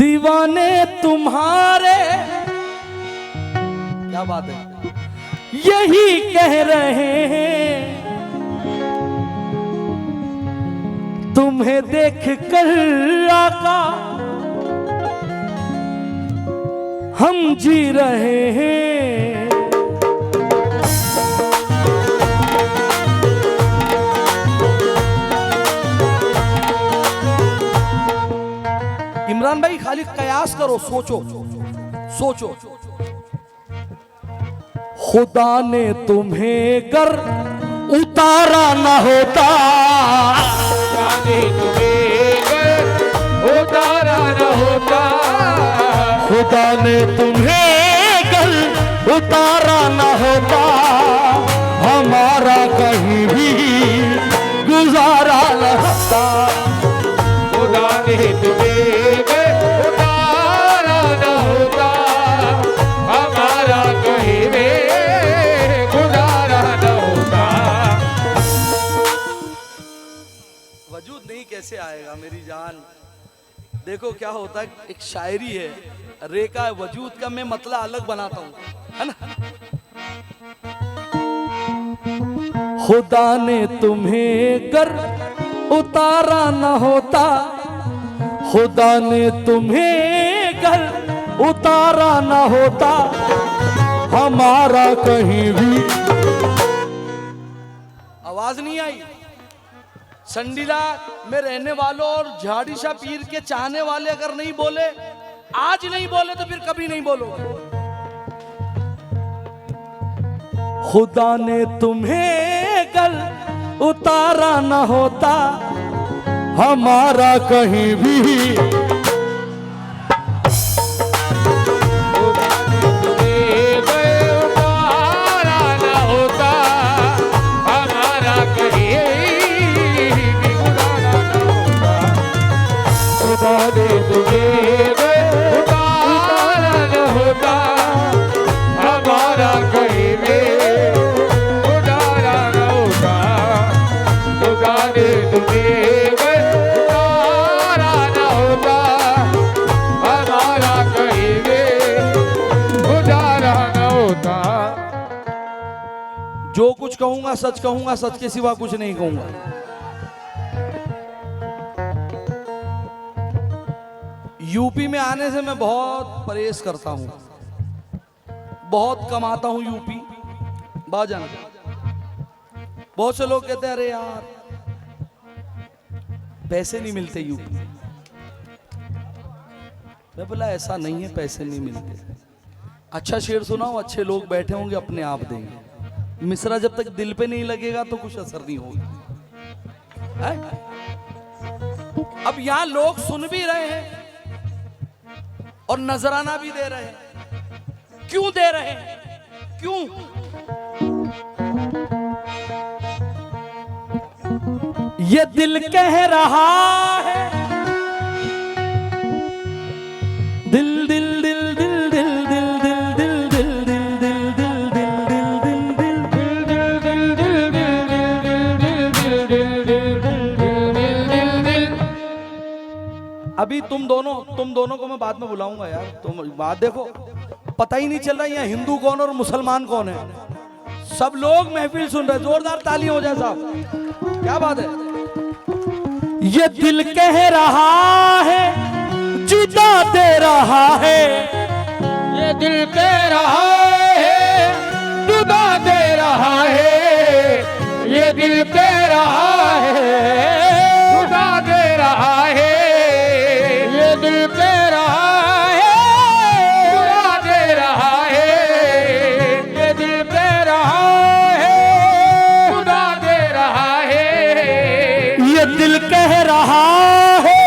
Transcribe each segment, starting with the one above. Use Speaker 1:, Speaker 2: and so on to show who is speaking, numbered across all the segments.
Speaker 1: दीवाने तुम्हारे, क्या बात है, यही कह रहे हैं तुम्हें देख कर आका हम जी रहे हैं। इमरान भाई खाली कयास करो, सोचो सोचो। खुदा ने तुम्हें कर उतारा न होता,
Speaker 2: खुदा ने तुम्हें कर उतारा न होता,
Speaker 1: खुदा ने तुम्हें कर उतारा न होता, हमारा कहीं भी गुजारा न होता।
Speaker 2: खुदा ने तुम्हें कर उतारा न होता, हमारा कहीं भी गुजारा न होता।
Speaker 1: वजूद नहीं कैसे आएगा मेरी जान। देखो क्या होता है, एक शायरी है रेका वजूद का, मैं मतला अलग बनाता हूँ, है ना। खुदा ने तुम्हें कर उतारा न होता, खुदा ने तुम्हें कर उतारा न होता, हमारा कहीं भी। आवाज नहीं आई। संडीला में रहने वालों और झाड़ीशा पीर के चाहने वाले अगर नहीं बोले, आज नहीं बोले तो फिर कभी नहीं बोलोगे। खुदा ने तुम्हें कल उतारा न होता, हमारा कहीं भी। जो कुछ कहूंगा सच कहूंगा, सच के सिवा कुछ नहीं कहूंगा। यूपी में आने से मैं बहुत परहेज करता हूं, बहुत कमाता हूं यूपी बाजन। बहुत से लोग कहते हैं अरे यार पैसे नहीं मिलते यूपी। मैं बोला ऐसा नहीं है, पैसे नहीं मिलते। अच्छा शेर सुनाओ, अच्छे लोग बैठे होंगे अपने आप देंगे। मिसरा जब तक दिल पे नहीं लगेगा तो कुछ असर नहीं होगा। अब यहां लोग सुन भी रहे हैं और नजराना भी दे रहे हैं। क्यों दे रहे हैं? क्यों? ये दिल कह रहा है, दिल दिल दिल दिल दिल दिल दिल दिल दिल दिल दिल। अभी तुम दोनों को मैं बाद में बुलाऊंगा यार। तुम बात देखो, पता ही नहीं चल रहा यहाँ हिंदू कौन और मुसलमान कौन है। सब लोग महफिल सुन रहे, जोरदार तालियां हो जाए साहब, क्या बात है। ये दिल कह रहा है, जुदा दे रहा है,
Speaker 2: ये दिल कह रहा है, जुदा दे रहा है, ये दिल कह रहा है, जुदा दे रहा है, ये दिल कह रहा है, जुदा दे रहा है, ये दिल कह रहा है, जुदा दे रहा है,
Speaker 1: ये दिल कह रहा है,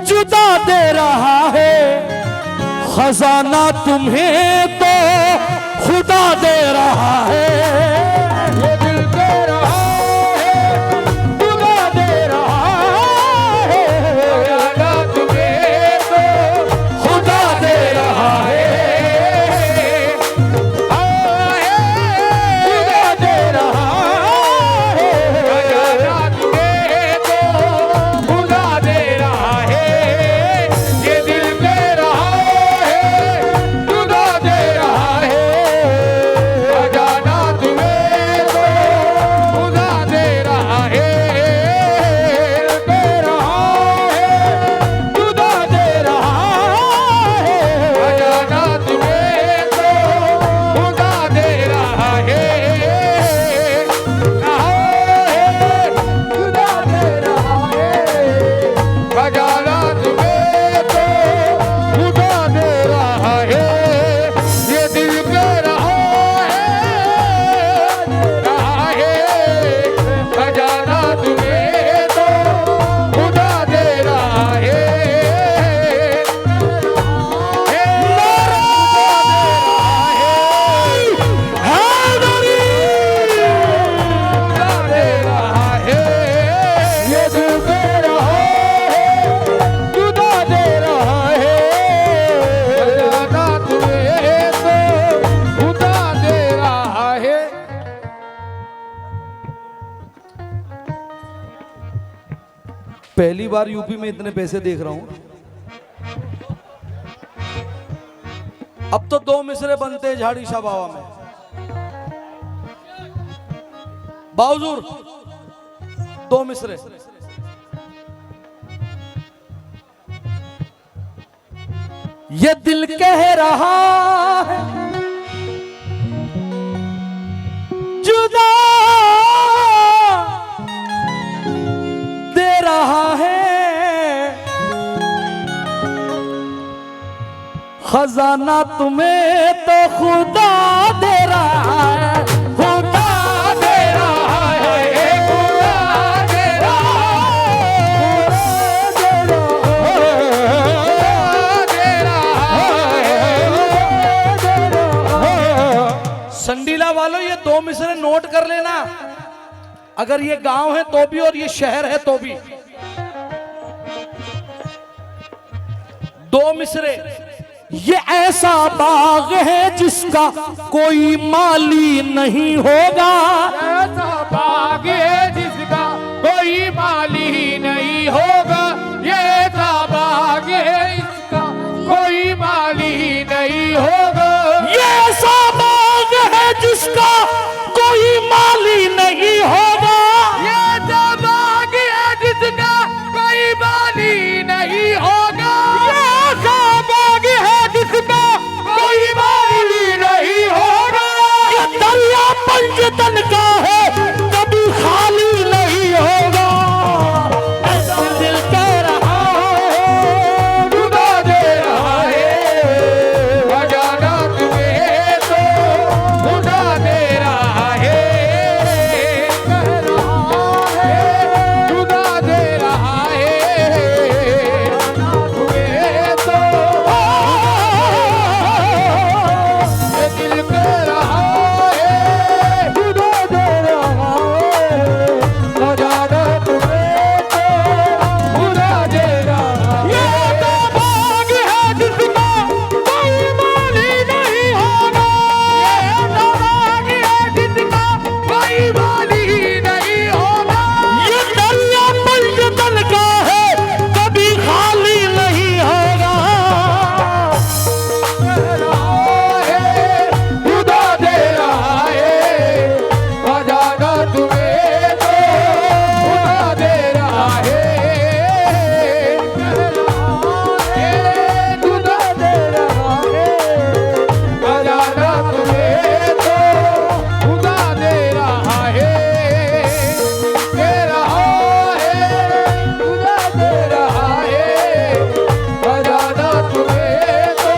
Speaker 1: जुदा दे रहा है। खजाना तुम्हें तो खुदा दे रहा है।
Speaker 2: ये दिल कह रहा है, जुदा दे रहा है, खजाना तुम्हें तो
Speaker 1: खुदा दे रहा है।
Speaker 2: जुदा दे रहा है, खजाना तुम्हें तो खुदा दे रहा है। ये दिल कह
Speaker 1: पहली बार यूपी में इतने पैसे देख रहा हूं। अब तो 2 मिसरे बनते हैं झाड़ी शाह बाबा में। बाउजूर 2 मिसरे। ये दिल कह रहा है जुदा दे रहा है, खजाना तुम्हें तो खुदा दे रहा है, खुदा दे रहा है, खुदा दे रहा है। संडीला वालों ये 2 मिसरे नोट कर लेना, अगर ये गांव है तो भी और ये शहर है तो भी। 2 मिसरे। ये ऐसा बाग है जिसका कोई माली नहीं होगा,
Speaker 2: ऐसा बाग है जिसका कोई माली नहीं होगा, ये ऐसा बाग है इसका कोई माली नहीं होगा,
Speaker 1: ये ऐसा बाग है जिसका कोई माली नहीं होगा,
Speaker 2: ये ऐसा बाग है जिसका कोई माली नहीं होगा, ये ऐसा बाग है जिसका कोई माली नहीं होगा,
Speaker 1: ये दरिया पंचतन का है कभी खाली नहीं होगा। ऐसा दिल कह रहा है
Speaker 2: खुदा दे रहा है, खजाना तुम्हें तो खुदा दे रहा है, कह रहा है खुदा दे रहा है, तुम्हें तो ये दिल कह रहा है खुदा दे रहा है, खजाना तुम्हें तो खुदा दे रहा है, ये तो बाग है जिसका कोई माली नहीं होगा, ये तो बाग है जिसका कोई माली नहीं होगा,
Speaker 1: ये दरिया पंचतन का है कभी खाली नहीं होगा।
Speaker 2: कह रहा है खुदा दे रहा है, खजाना तुम्हें तो खुदा दे रहा है, कह रहा है खुदा दे रहा है, खजाना तुम्हें तो खुदा दे रहा है, कह रहा है खुदा दे रहा है, खजाना तुम्हें तो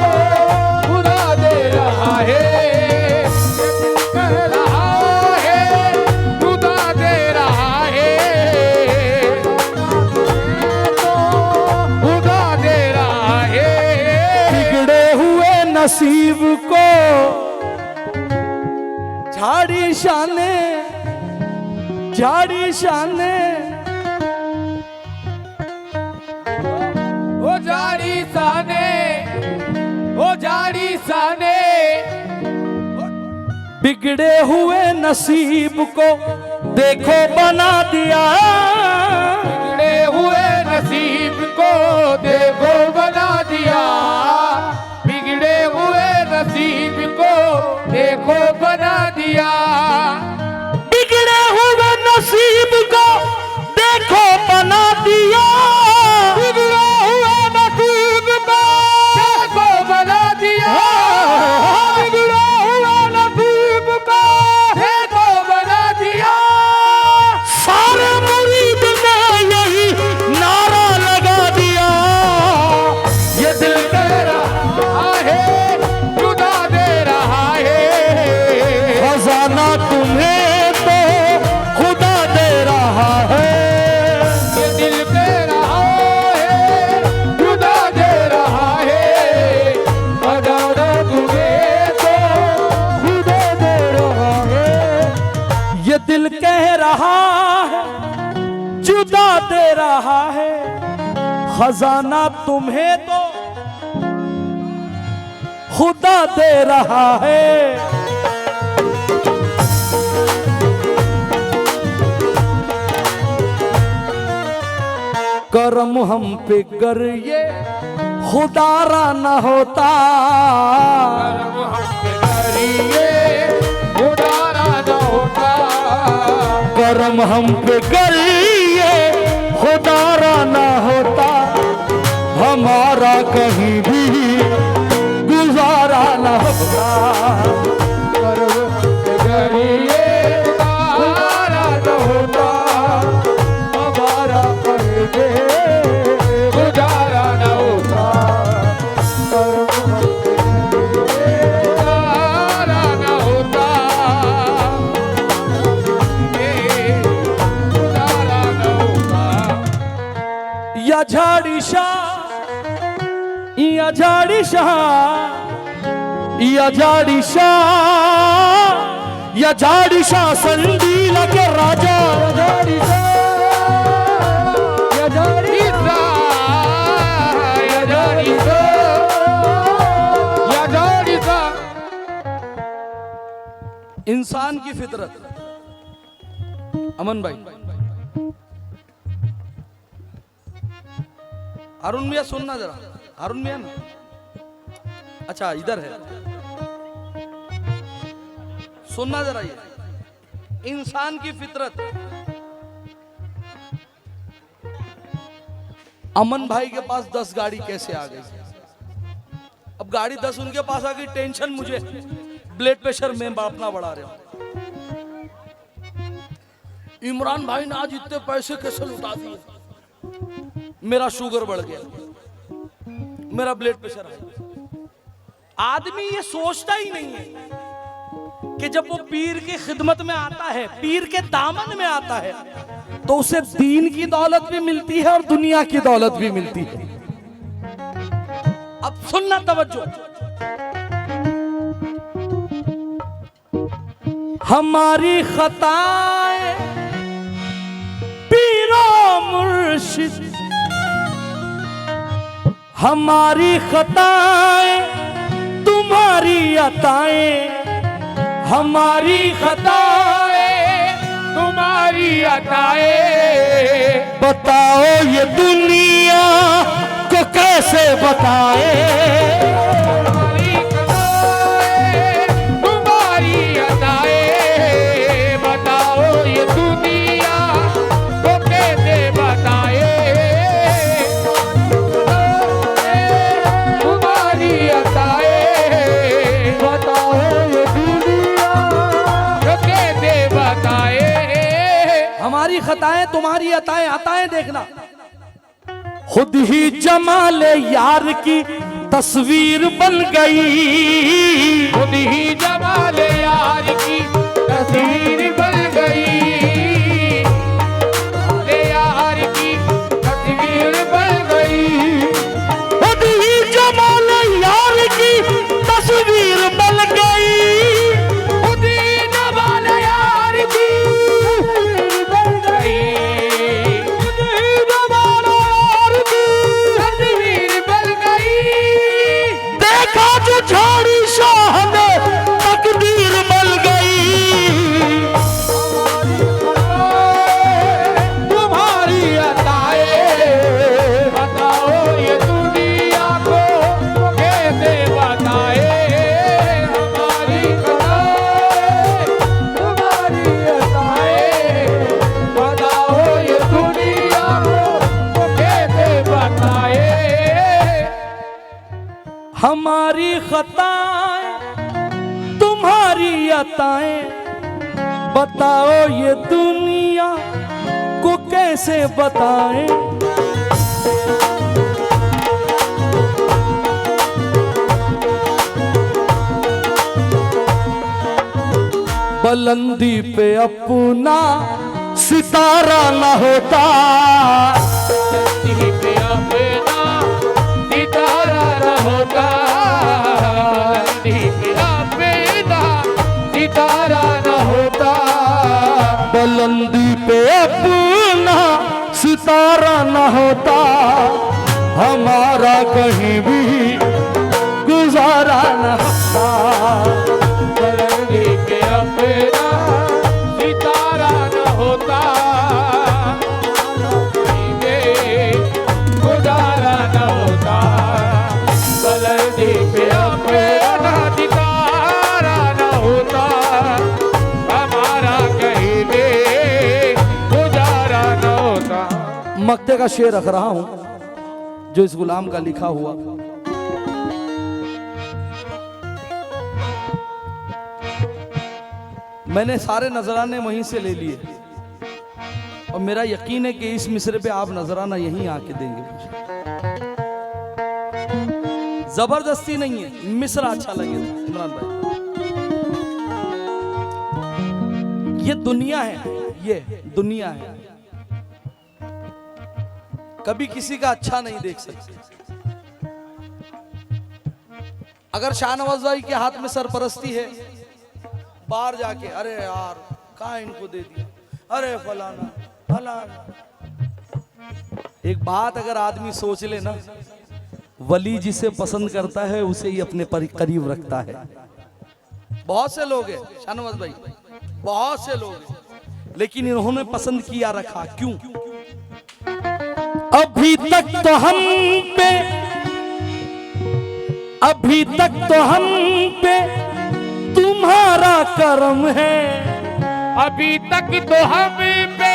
Speaker 2: खुदा दे रहा है, कह रहा है खुदा दे रहा है, खुदा दे रहा है,
Speaker 1: बिगड़े हुए नसीब को झाड़ी शाने, झाड़ी शाने,
Speaker 2: ओ जाड़ी साने, ओ जाड़ी साने,
Speaker 1: बिगड़े हुए नसीब को देखो बना दिया,
Speaker 2: बिगड़े हुए नसीब को देखो बना दिया, बिगड़े हुए नसीब को देखो बना दिया,
Speaker 1: बिगड़े हुए नसीब को देखो बना दिया,
Speaker 2: बिगड़े हुए नसीब को देखो बना दिया, बिगड़े हुए नसीब को देखो बना दिया,
Speaker 1: सारे मुरीद ने यही नारा लगा दिया, ये दिल
Speaker 2: दे रहा है खुदा दे रहा है,
Speaker 1: खजाना तुम्हें तो खुदा दे रहा है।
Speaker 2: ये दिल दे रहा है खुदा दे रहा है, खजाना तुम्हें तो खुदा दे रहा है,
Speaker 1: ये दिल कह रहा है जुदा दे रहा है, खजाना तुम्हें तो खुदा दे रहा है। करम हम पे गर ये खुदारा न होता, करम हम पे गर ये खुदारा न होता, हमारा कहीं भी गुजारा न होता। या झाड़ी शाह, या झाड़ी शाह, या झाड़ी शाह, या झाड़ी शाह संदीला के राजा, या झाड़ी शाह, या झाड़ी शाह, या झाड़ी शाह, या झाड़ी शाह। इंसान की फितरत। अमन भाई, अरुण मियां सुनना जरा, अरुण मियां ना, अच्छा इधर है, सुनना जरा। ये इंसान की फितरत। अमन भाई के पास 10 गाड़ी कैसे आ गई? अब गाड़ी 10 उनके पास आ गई, टेंशन मुझे, ब्लड प्रेशर में अपना बढ़ा रहे हो। इमरान भाई ने आज इतने पैसे कैसे लुटा दिए, मेरा शुगर बढ़ गया, मेरा ब्लड प्रेशर है। आदमी ये सोचता ही नहीं है कि जब वो पीर की खिदमत में आता है, पीर के दामन में आता है, तो उसे दीन की दौलत भी मिलती है और दुनिया की दौलत भी मिलती है। अब सुनना तवज्जो। हमारी खताएं पीरो मुर्शिद, हमारी खताएं तुम्हारी अताएं, हमारी खताएं तुम्हारी अताएं, बताओ ये दुनिया को कैसे बताए। हमारी खताएं तुम्हारी अताएं, बताओ ये दुनिया को कैसे बताए। हमारी खताएं तुम्हारी अताएं, अताएं देखना। खुद ही जमाल यार की तस्वीर बन गई, खुद ही जमाल यार की तस्वीर बन गई, यार की तस्वीर बन गई, खुद ही जमाल यार की तस्वीर बन गई, खुद ही जमाल यार की झाड़ी शाह ने तकदीर बन गई। तुम्हारी अताएं, बताओ ये दुनिया को कैसे बताए। हमारी खताएं तुम्हारी अताएं, बताओ ये दुनिया को कैसे बताए। हमारी खताएं तुम्हारी अताएं, बताओ ये दुनिया को कैसे बताएं। बुलंदी पे अपना सितारा न होता, बुलंदी पे अपना सितारा न होता, सितारा न होता, बुलंदी पे अपना सितारा न होता, हमारा कहीं भी गुजारा न होता। बुलंदी पे अपना सितारा न होता, मक्ते का शेर रख रहा हूं जो इस गुलाम का लिखा हुआ। मैंने सारे नजराने वहीं से ले लिए और मेरा यकीन है कि इस मिसरे पे आप नजराना यहीं आके देंगे मुझे। जबरदस्ती नहीं है, मिसरा अच्छा लगे इमरान भाई। ये दुनिया है, ये दुनिया है, कभी किसी का अच्छा नहीं देख सकते। अगर शाहनवाज भाई के हाथ में सरपरस्ती है, बाहर जाके अरे यार कहाँ इनको दे दिया, अरे फलाना फलाना। एक बात अगर आदमी सोच ले ना, वली जिसे पसंद करता है उसे ही अपने करीब रखता है। बहुत से लोग हैं शाहनवाज भाई, बहुत से लोग हैं, लेकिन इन्होंने पसंद किया रखा। क्यों? अभी तक तो हम पे, अभी तक तो हम पे तुम्हारा करम है,
Speaker 2: अभी तक तो हम पे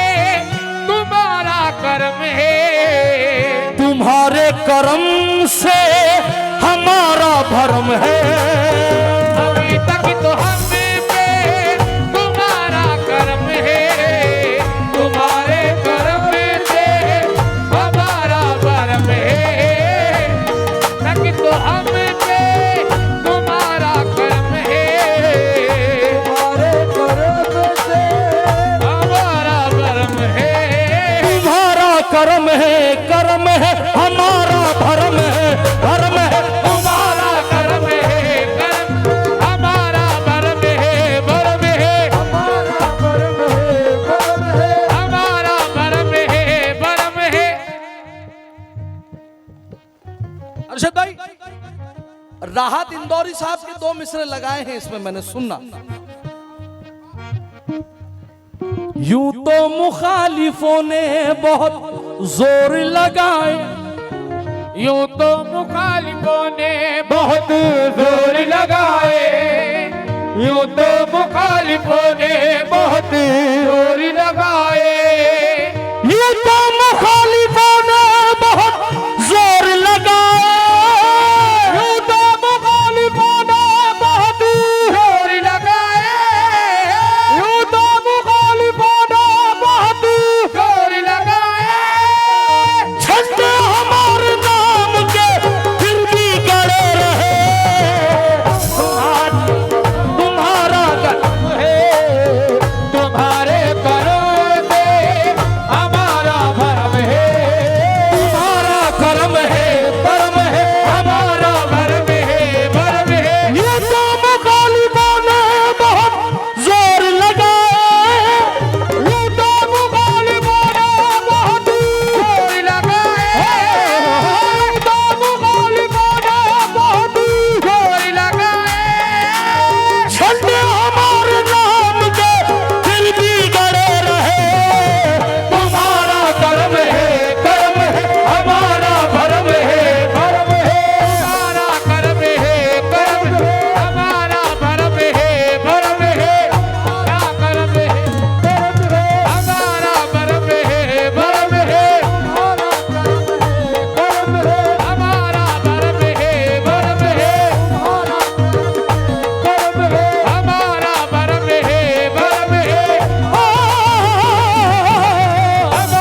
Speaker 2: तुम्हारा करम है,
Speaker 1: तुम्हारे करम से हमारा भरम है।
Speaker 2: अभी तक तो हम पे तुम्हारा करम है, तुम्हारे करम से हमारा भरम है। तक तो हम पे तुम्हारा करम है, तुम्हारे करम से हमारा भरम है।
Speaker 1: तुम्हारा करम है, करम है हमारा भरम है, भरम है
Speaker 2: तुम्हारा करम है, करम हमारा भरम है, भरम है हमारा भरम है, भरम है हमारा भरम है, भरम है।
Speaker 1: अरशद भाई, राहत इंदौरी साहब के 2 मिसरे लगाए हैं इसमें, मैंने सुना। यूं तो मुखालिफों ने बहुत जोर लगाए,
Speaker 2: यूं तो मुखालिफों ने बहुत जोर लगाए, यूं तो मुखालिफों ने बहुत जोर लगाए,
Speaker 1: यूं तो मुखालिफों ने बहुत जोर लगाए,
Speaker 2: यूं तो मुखालिफों ने बहुत जोर लगाए, यूं तो मुखालिफों ने बहुत जोर लगाए।
Speaker 1: झंडे हमारे नाम के फिर भी गड़े रहे, तुम्हारा
Speaker 2: करम है, तुम्हारे करम से हमारा भरम है,
Speaker 1: तुम्हारा करम है, करम है
Speaker 2: हमारा भरम है, भरम है।
Speaker 1: ये तो मुखालिफों ने बहुत जोर लगाए,
Speaker 2: ये तो मुखालिफों ने बहुत जोर लगाए, ये तो मुखालिफों ने बहुत जोर लगाए।
Speaker 1: झंडे हमारे नाम के फिर भी गड़े रहे,
Speaker 2: तुम्हारा करम है, करम है हमारा भरम है, भरम है हमारा करम है, करम है हमारा भरम है, भरम है हमारा करम है, करम है हमारा भरम है, भरम है हमारा करम है, हमारा भरम है, भरम है हमारा करम है, हमारा भरम है, भरम है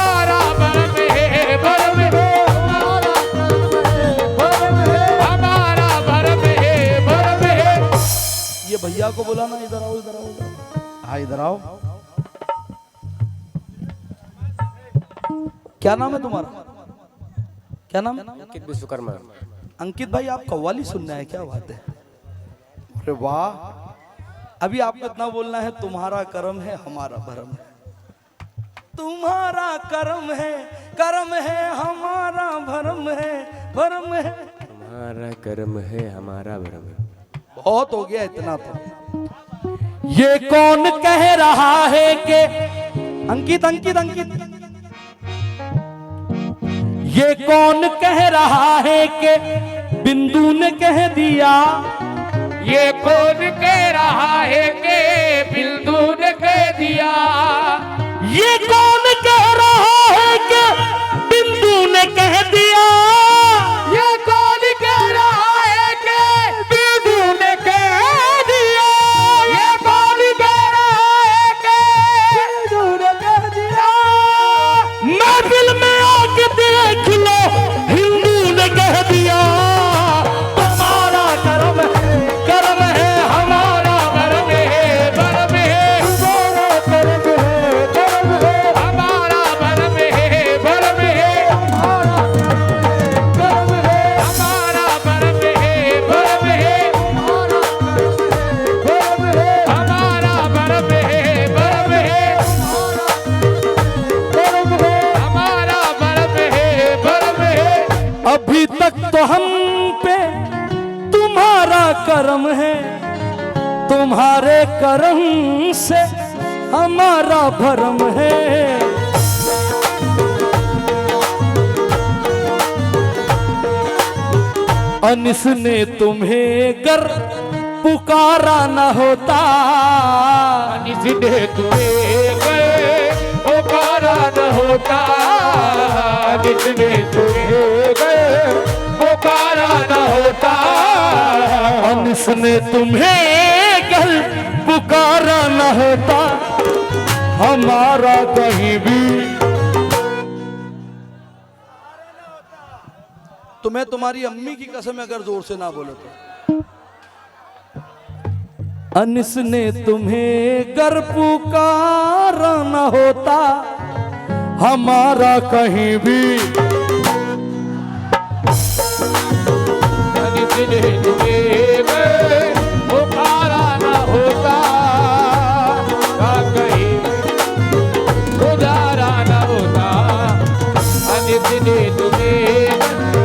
Speaker 2: हमारा भरम है, भरम है हमारा भरम है, भरम है।
Speaker 1: ये भैया को बुलाना, इधर आओ इधर आओ इधर आओ। हाँ इधर आओ। क्या नाम है तुम्हारा? क्या नाम है?
Speaker 3: अंकित विश्वकर्मा।
Speaker 1: अंकित भाई, आप कव्वाली सुनना है, क्या बात है? अरे वाह, अभी आपको इतना बोलना है, तुम्हारा करम है हमारा भरम है, तुम्हारा करम है हमारा भरम है, भरम है।
Speaker 3: तुम्हारा कर्म है हमारा भरम है।
Speaker 1: बहुत हो गया इतना तो। ये कौन कह रहा है कि अंकित अंकित अंकित, ये कौन कह रहा है कि बिंदु ने कह दिया,
Speaker 2: ये कौन कह रहा है कि बिंदु ने कह दिया,
Speaker 1: ये कौन कह रहा है कि ने कह दिया,
Speaker 2: ये कौन कह रहा है कि बीजू ने कह दिया, ये कौन कह रहा है कि बीजू ने कह दिया,
Speaker 1: महफिल में आके देख लो हिंदू ने कह दिया,
Speaker 2: हमारा कर्म है हमारा कर्म है कर्म है हमारा कर्म है कर्म है हमारा कर्म है कर्म है हमारा कर्म है हमारा कर्म है कर्म है हमारा कर्म है कर्म है हमारा कर्म है कर्म है।
Speaker 1: अभी तक तो हम पे तुम्हारा कर्म है, तुम्हारे कर्म से हमारा भरम है। अनिस ने तुम्हें गर पुकारा न होता,
Speaker 2: जिन्हें तुम्हें गए पुकारा न होता, जिसने तुम्हें गए पुकारा न होता,
Speaker 1: अनिस ने तुम्हें गर पुकारा न होता, हमारा कहीं भी। तुम्हें तुम्हारी अम्मी की कसम अगर जोर से ना बोले तो। अनिस ने तुम्हें गर पुकारा न होता, हमारा कहीं भी।
Speaker 2: जिसने तुम्हें गए पुकारा न होता, कहीं गुजारा न होता, जिसने तुम्हें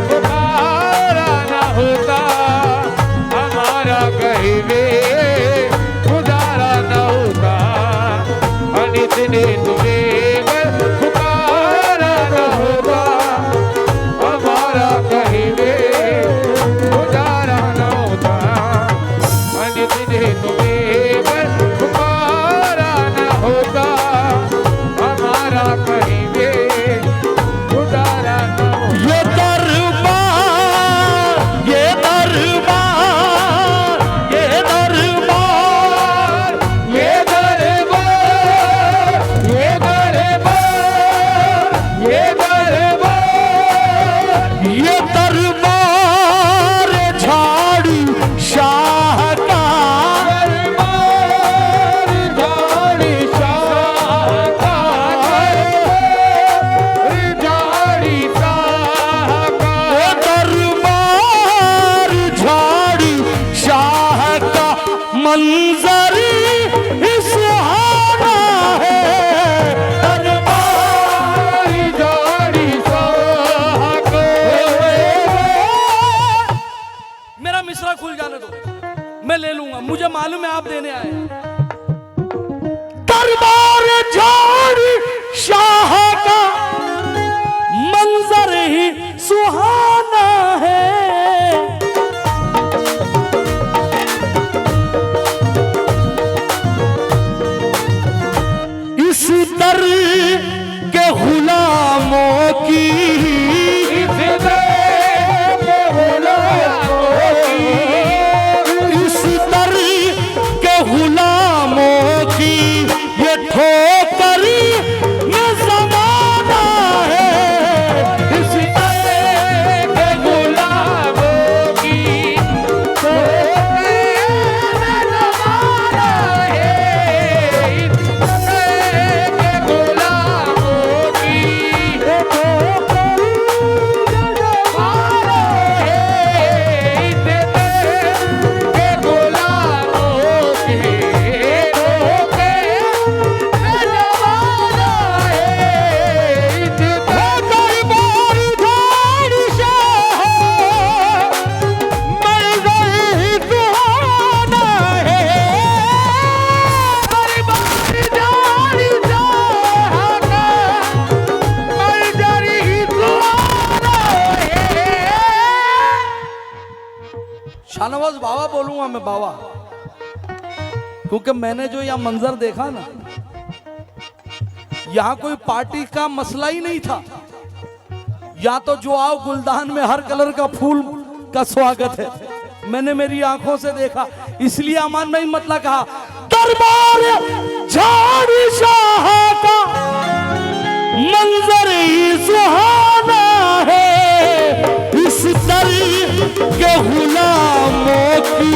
Speaker 2: पुकारा न होता, हमारा कहीं भी गुजारा न होता, जिसने तुम्हें पुकारा न होता, हमारा कहीं भी गुजारा न होता, जिसने तुम्हें पुकारा न होता, हमारा कहीं भी गुजारा न होता।
Speaker 1: ये दरबार, ये दरबार, ये दरबार,
Speaker 2: ये दरबार, ये दरबार, ये दरबार,
Speaker 1: ये दरबार झाड़ू शाह का,
Speaker 2: दरबार झाड़ी शाह का, झाड़ी शाह का,
Speaker 1: ये दरबार झाड़ू शाह का मंजर सुहाना है।
Speaker 2: दरबार झाड़ी शाह का।
Speaker 1: मेरा मिसरा खुल जाने दो, मैं ले लूंगा, मुझे मालूम है आप देने आए। दरबार झाड़ी शाह का मंजर ही सुहाना है। इस दर के गुलामों की,
Speaker 2: इस दर के गुलामों की,
Speaker 1: इस दर के गुलामों की ये ठोकर में ज़माना है।
Speaker 2: इस दर के गुलामों की ज़माना है। इस दर के गुलामों की ज़माना है। इस दर के गुलामों की
Speaker 1: शाहनवाज बाबा बोलूंगा मैं, बाबा, क्योंकि मैंने जो यहाँ मंजर देखा ना, यहाँ कोई पार्टी का मसला ही नहीं था, या तो जो आओ गुलदान में हर कलर का फूल का स्वागत है, मैंने मेरी आंखों से देखा, इसलिए अमान भाई मतलब कहा दरबार झाड़ी शाह का मंजर ही सुहाना है, इस दर के गुलामों की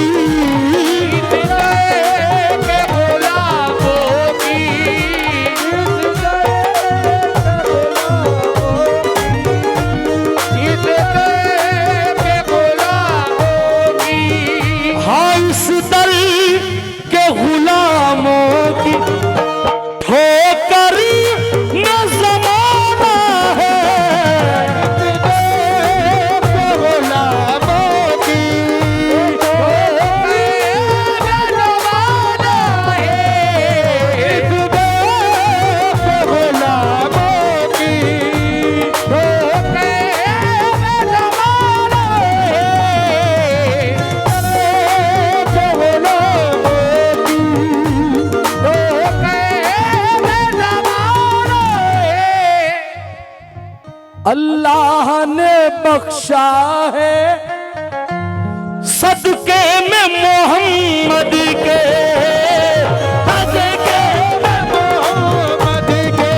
Speaker 1: अल्लाह ने बख्शा है सदके में मोहम्मद के, सदके में मोहम्मद के,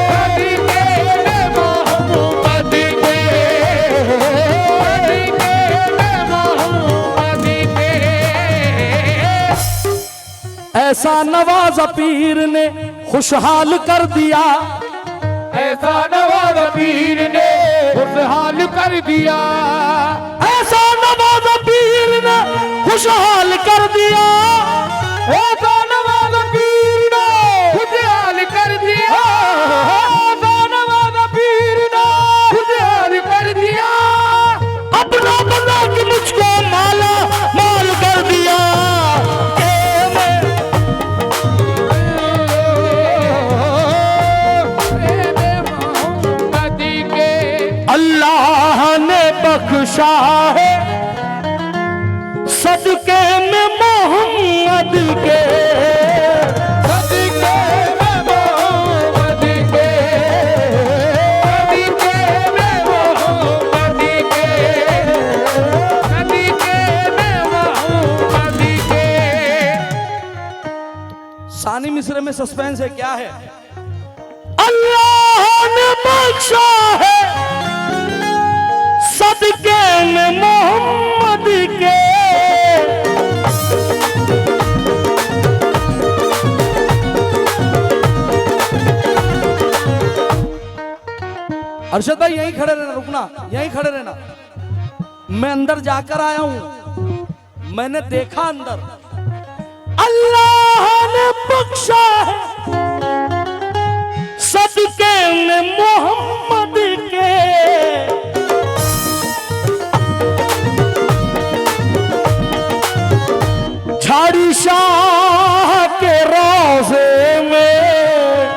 Speaker 1: सदके में मोहम्मद के, सदके में मोहम्मद के। ऐसा नवाज पीर ने खुशहाल कर दिया,
Speaker 2: ऐसा नवाज पीर ने खुशहाल कर दिया,
Speaker 1: ऐसा नवाज पीर ने खुशहाल कर दिया,
Speaker 2: ऐसा नवाज पीर ने खुशहाल कर दिया, ऐसा नवाज पीर ने खुशहाल कर दिया,
Speaker 1: अपना बना के मुझको माला माल कर दिया। अल्लाह ने बख्शा है सदके में मोहम्मद के,
Speaker 2: सदके में मोहम्मद के, सदके में मोहम्मद के, सदके में मोहम्मद के।
Speaker 1: सानी मिस्र में सस्पेंस है, क्या है? अल्लाह ने बख्शा है सदके में मोहम्मद के, अरशद भाई यहीं खड़े रहना, रुकना, यहीं खड़े रहना। मैं अंदर जाकर आया हूं, मैंने देखा अंदर अल्लाह ने बख्शा है सदके में मोहम्मद के, झाड़ी शाह के रोज़े में,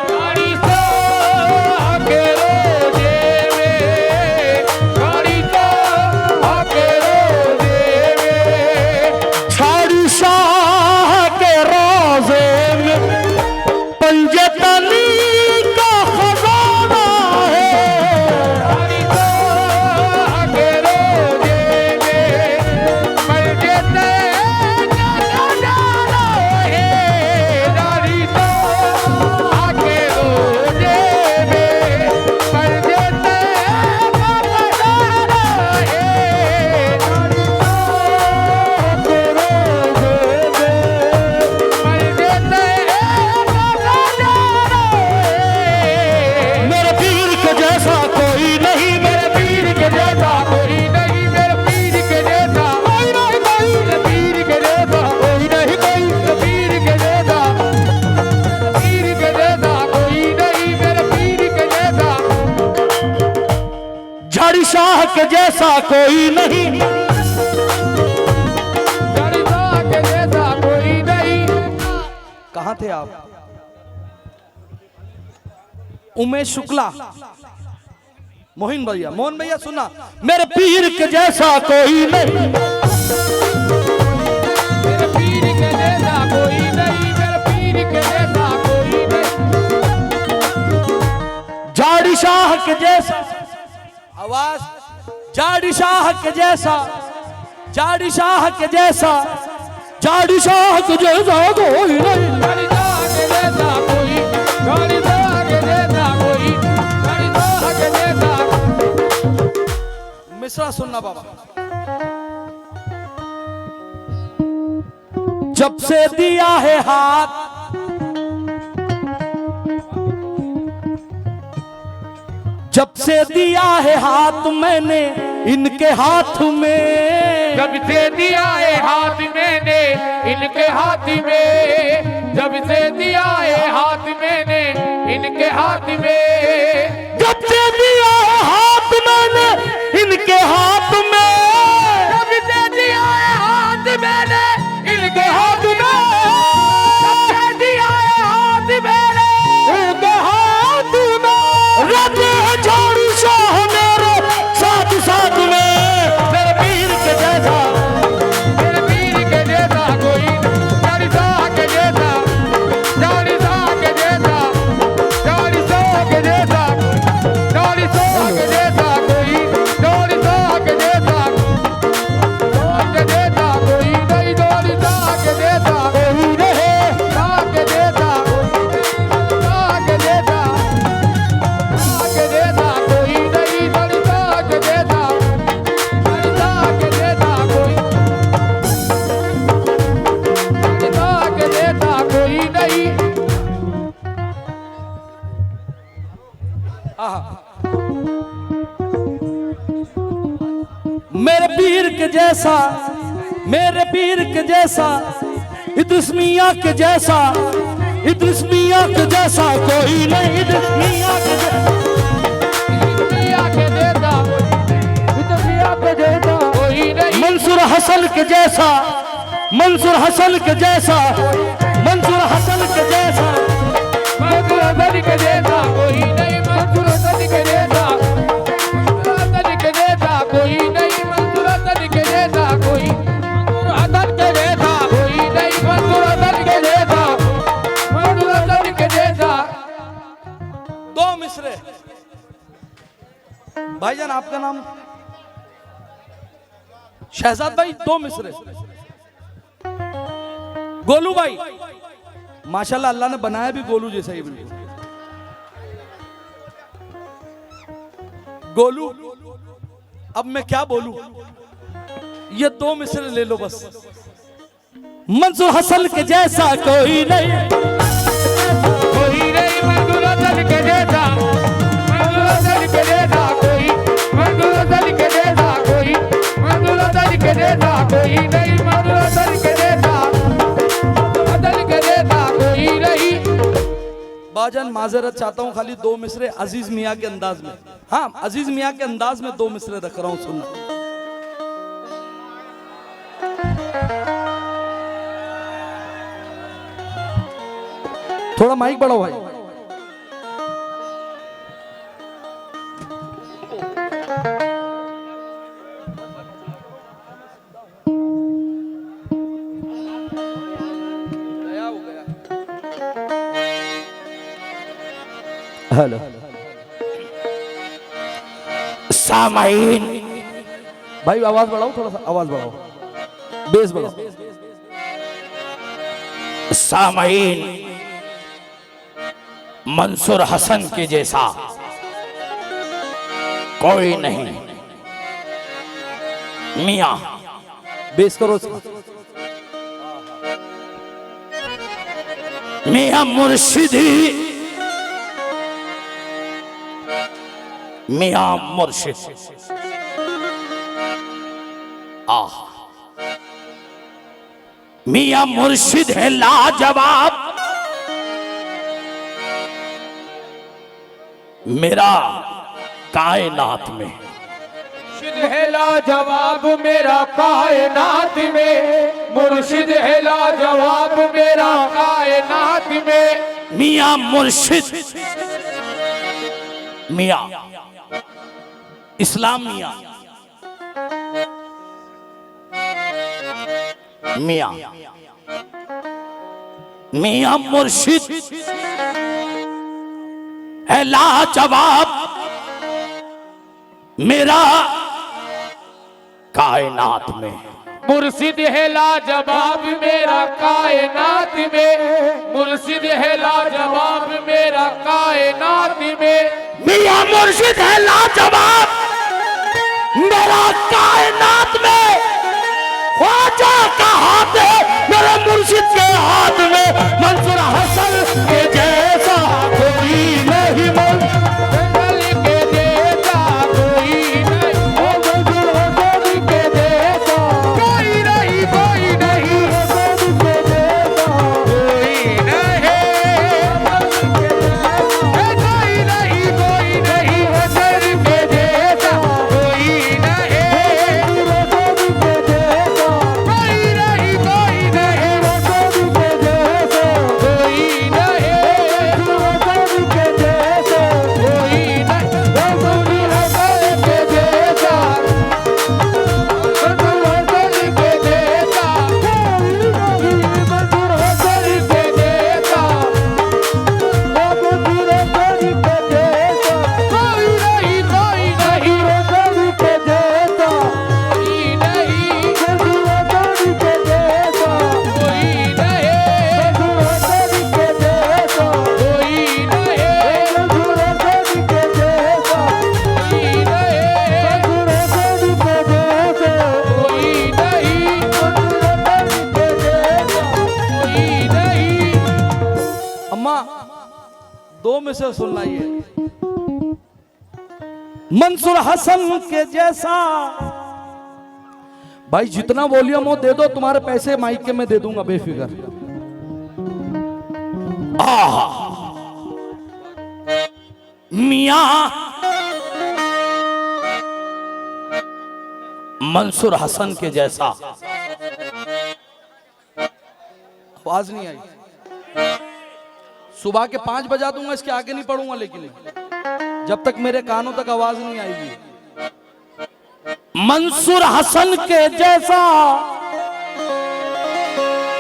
Speaker 2: झाड़ी शाह के रोज़े में, झाड़ी शाह के रोज़े में,
Speaker 1: झाड़ी शाह के रोज़े में पंजतनी का खजाना है,
Speaker 2: झाड़ी शाह के रोज़े में पंजतनी
Speaker 1: शाह के जैसा कोई नहीं,
Speaker 2: झाड़ी शाह के जैसा कोई नहीं।
Speaker 1: कहां थे आप? उमेश शुक्ला, मोहन भैया सुना, मेरे पीर के जैसा कोई नहीं,
Speaker 2: मेरे पीर के जैसा कोई नहीं, मेरे पीर के जैसा कोई नहीं,
Speaker 1: झाड़ी शाह के जैसा आवाज। जाड़ी शाह के जैसा, जाड़ी शाह के जैसा, जाड़ी शाह के जैसा कोई नहीं।
Speaker 2: जाड़ी शाह के जैसा कोई, जाड़ी शाह के जैसा कोई, जाड़ी शाह के जैसा।
Speaker 1: मिश्रा सुनना बाबा। जब से दिया है हाथ, जब से दिया है हाथ मैंने इनके हाथ में,
Speaker 2: जब से दिया है हाथ मैंने इनके हाथ में, जब से दिया है हाथ मैंने इनके हाथ में,
Speaker 1: जब से दिया है हाथ मैंने इनके हाथ में,
Speaker 2: जब से दिया है हाथ मैंने इनके हाथ में, जब से दिया है हाथ मैंने इनके हाथ में।
Speaker 1: रजे झाड़ू शाह मेरे साथ साथ में, मेरे पीर के जैसा,
Speaker 2: मेरे पीर के जैसा कोई, जाड़ी शाह के जैसा, जाड़ी शाह के जैसा, जाड़ी शाह के जैसा, जाड़ी शाह के जैसा कोई, जाड़ी शाह के जैसा, शाह के जैसा कोई नहीं, जाड़ी शाह के जैसा कोई नहीं, शाह के जैसा, शाह के जैसा, शाह के जैसा कोई नहीं, जाड़ी शाह के जैसा, जाड़ी शाह के जैसा कोई, जाड़ी शाह के जैसा कोई नहीं।
Speaker 1: मेरे पीर के जैसा, मेरे पीर के जैसा, इद्रिस मियां के जैसा, इद्रिस मियां के जैसा कोई नहीं, इद्रिस मियां के जैसा,
Speaker 2: मियां के जैसा, मियां के जैसा कोई नहीं।
Speaker 1: मंसूर हसन के जैसा, मंसूर हसन के जैसा, मंसूर हसन के जैसा,
Speaker 2: मंसूर हसन के जैसा कोई नहीं, मंसूर हसन के जैसा, मंसूर हसन के जैसा कोई नहीं, मंसूर हसन के जैसा कोई, मंसूर हसन के जैसा कोई नहीं, मंसूर हसन के जैसा, मंसूर हसन के जैसा।
Speaker 1: दो मिसरे। भाईजान आपका नाम? शहजाद भाई, दो मिसरे। गोलू भाई, माशाल्लाह अल्लाह ने बनाया भी गोलू जैसा ही बिल्कुल। गोलू, अब मैं क्या बोलूं, ये दो मिसरे ले लो बस। मंसूर हसन के जैसा कोई नहीं,
Speaker 2: कोई नहीं मंसूर हसन के जैसा, मंसूर हसन के जैसा कोई, मंसूर हसन के जैसा कोई, मंसूर हसन के जैसा कोई नहीं, मंसूर हसन के जैसा, हसन के जैसा कोई नहीं।
Speaker 1: बाजान माजरत चाहता हूं, खाली दो मिसरे अजीज मियां के अंदाज में। हाँ, अजीज मियां के अंदाज में दो मिसरे रख रहा हूं, सुनना। थोड़ा माइक बढ़ाओ भाई। हेलो सामाइन भाई, आवाज बढ़ाओ, थोड़ा सा आवाज बढ़ाओ, बेस बढ़ाओ। सामाइन, मंसूर हसन के जैसा कोई नहीं। मियां, बेस करो। मियां मुर्शिदी, मियां मुर्शिद, आह मियां मुर्शिद है लाजवाब, मेरा कायनात में।
Speaker 2: मुर्शिद है लाजवाब मेरा कायनात में, मुर्शिद है लाजवाब मेरा कायनात में।
Speaker 1: मियां मुर्शिद, मियां इस्लाम, मियां मियां मुर्शिद है लाजवाब, मेरा कायनात में।
Speaker 2: मुर्शिद है लाजवाब मेरा कायनात में, मुर्शिद है लाजवाब मेरा कायनात में।
Speaker 1: मियां मुर्शिद है लाजवाब मेरा कायनात में। ख्वाजा का हाथ है मेरे मुर्शिद के हाथ में। मंसूर हसन के जैसा कोई नहीं,
Speaker 2: मंसूर के जैसा कोई नहीं, मंसूर हसन के जैसा कोई नहीं, कोई नहीं, कोई नहीं, कोई नहीं, हसन के जैसा कोई नहीं, कोई नहीं, कोई नहीं,
Speaker 1: दो में से सुनना ये। मंसूर हसन के जैसा भाई जितना वॉल्यूम हो दे दो, तुम्हारे पैसे माइक के मैं दे दूंगा बेफिक्र। मियां मंसूर हसन के जैसा। आवाज नहीं आई, सुबह के 5 बजा दूंगा, इसके आगे नहीं पढ़ूंगा, लेकिन जब तक मेरे कानों तक आवाज नहीं आएगी। मंसूर हसन के जैसा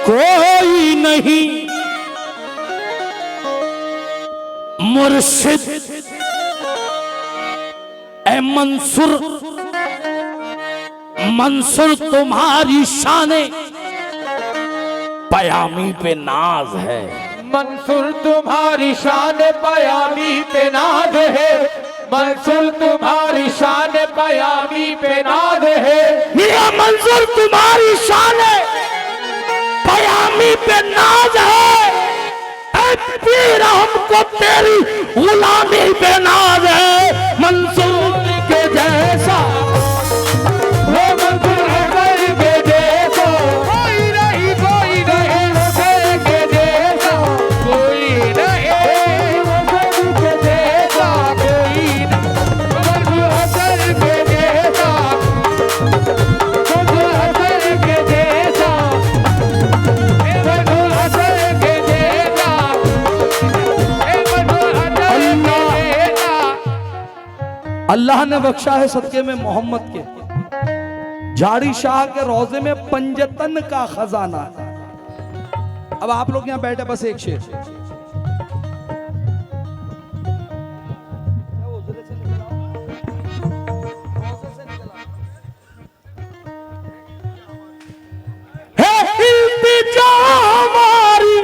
Speaker 1: कोई नहीं, मुर्शिद ए मंसूर, मंसूर तुम्हारी शाने पयामी पे नाज है।
Speaker 2: मंसूर तुम्हारी शान पयामी पे नाज है, मंसूर तुम्हारी शान पयामी पे नाज है।
Speaker 1: मियां मंसूर तुम्हारी शान पयामी पे नाज है। ऐ पीर हमको तेरी गुलामी पे नाज है। मंसूर के जैसा
Speaker 2: वो मंसूर हसन के जैसा कोई नहीं, कोई नहीं, हसन के जैसा कोई नहीं, हसन के जैसा कोई नहीं, मंसूर हसन के जैसा, मंसूर हसन के जैसा, मंसूर हसन के जैसा, मंसूर हसन के जैसा।
Speaker 1: अल्लाह ने बख्शा है सदके में मोहम्मद के। झाड़ी शाह के रोजे में पंजतन का खजाना है। अब आप लोग यहां बैठे, बस एक शेर। है इल्तिजा हमारी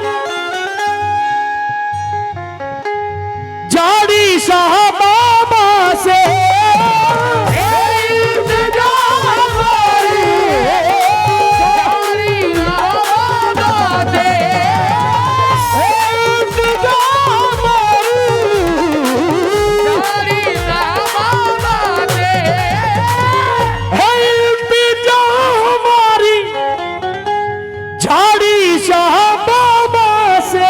Speaker 1: झाड़ी शाह बाबा से, झाड़ी शाह बाबा से।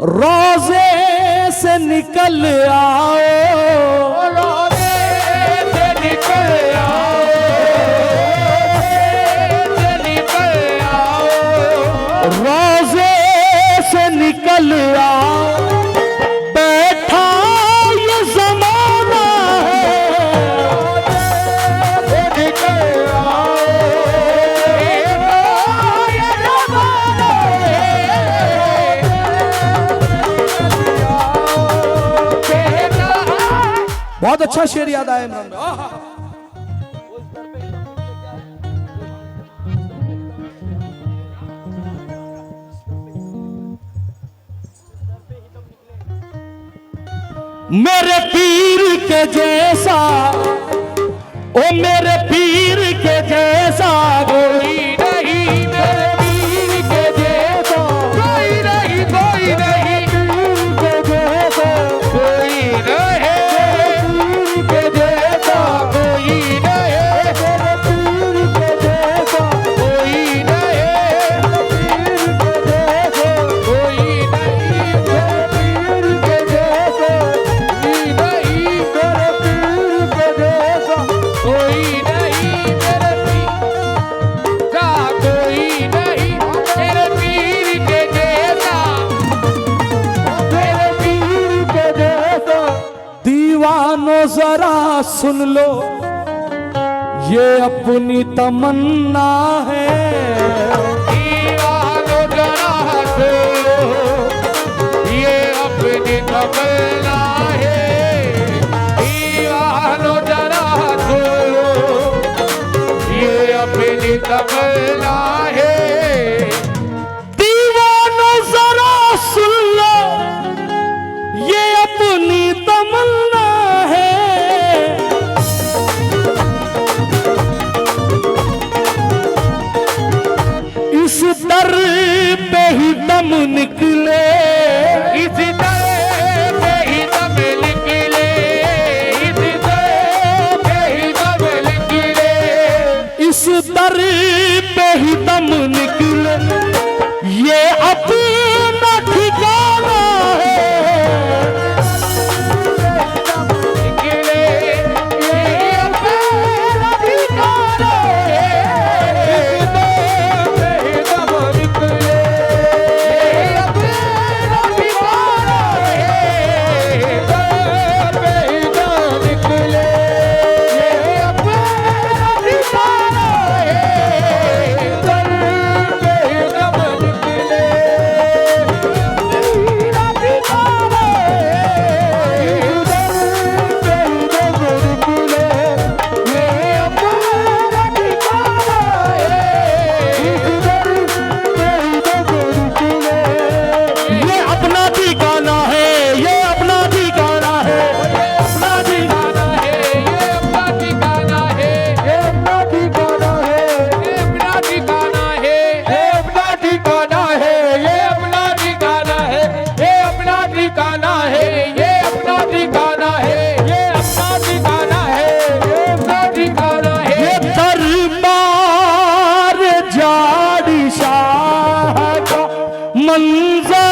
Speaker 1: रोजे से निकल आओ,
Speaker 2: रोजे से निकल आओ, से निकल आओ,
Speaker 1: रोजे से निकल आओ। बैठा ये जमाना है,
Speaker 2: से निकल आओ,
Speaker 1: बहुत अच्छा शेर याद आया इमरान भाई। आहा। मेरे पीर के जैसा, ओ मेरे पीर के जैसा
Speaker 2: कोई नहीं मेरे पीर के जैसा, कोई नहीं कोई नहीं पीर के जैसा, कोई नहीं पीर के जैसा, कोई नहीं मेरे पीर के जैसा, कोई नहीं पीर के जैसा, कोई नहीं मेरे पीर के जैसा, कोई नहीं मेरे पीर के जैसा, कोई नहीं मेरे पीर का, कोई नहीं मेरे पीर के जैसा, मेरे पीर के जैसा।
Speaker 1: दीवानो जरा सुन लो ये अपनी तमन्ना है,
Speaker 2: दीवानो जरा सुनो ये अपनी तमन्ना है, दीवानो जरा सुनो ये अपनी तमन्ना है,
Speaker 1: दीवानो जरा सुन लो ये अपनी तमन्ना है, इस दर पे ही दम निकले,
Speaker 2: इस दर पे ही दम निकले, इस दर पे ही दम निकले,
Speaker 1: इस दर पे ही दम निकले, ये अपना ठिकाना है,
Speaker 2: निकले ये अपना ठिकाना है, इस दर पे ही दम निकले, ये अपना ठिकाना है, इस दर पे ही दम निकले, ये अपना ठिकाना है, इस दर पे ही दम निकले, मेरा ठिकाना है, इस दर पे ही दम निकले, ये अपना ठिकाना है, इस दर पे ही दम निकले,
Speaker 1: ये अपना ठिकाना है, ये अपना ठिकाना है,
Speaker 2: अपना ठिकाना है, ये अपना ठिकाना है, ये अपना ठिकाना है, ये अपना ठिकाना है, ये अपना ठिकाना है, ये अपना ठिकाना है, ये अपना ठिकाना है, ये अपना ठिकाना है, ये अपना ठिकाना है, ये अपना ठिकाना है,
Speaker 1: ये दरबार जाड़ी शाह का मंजर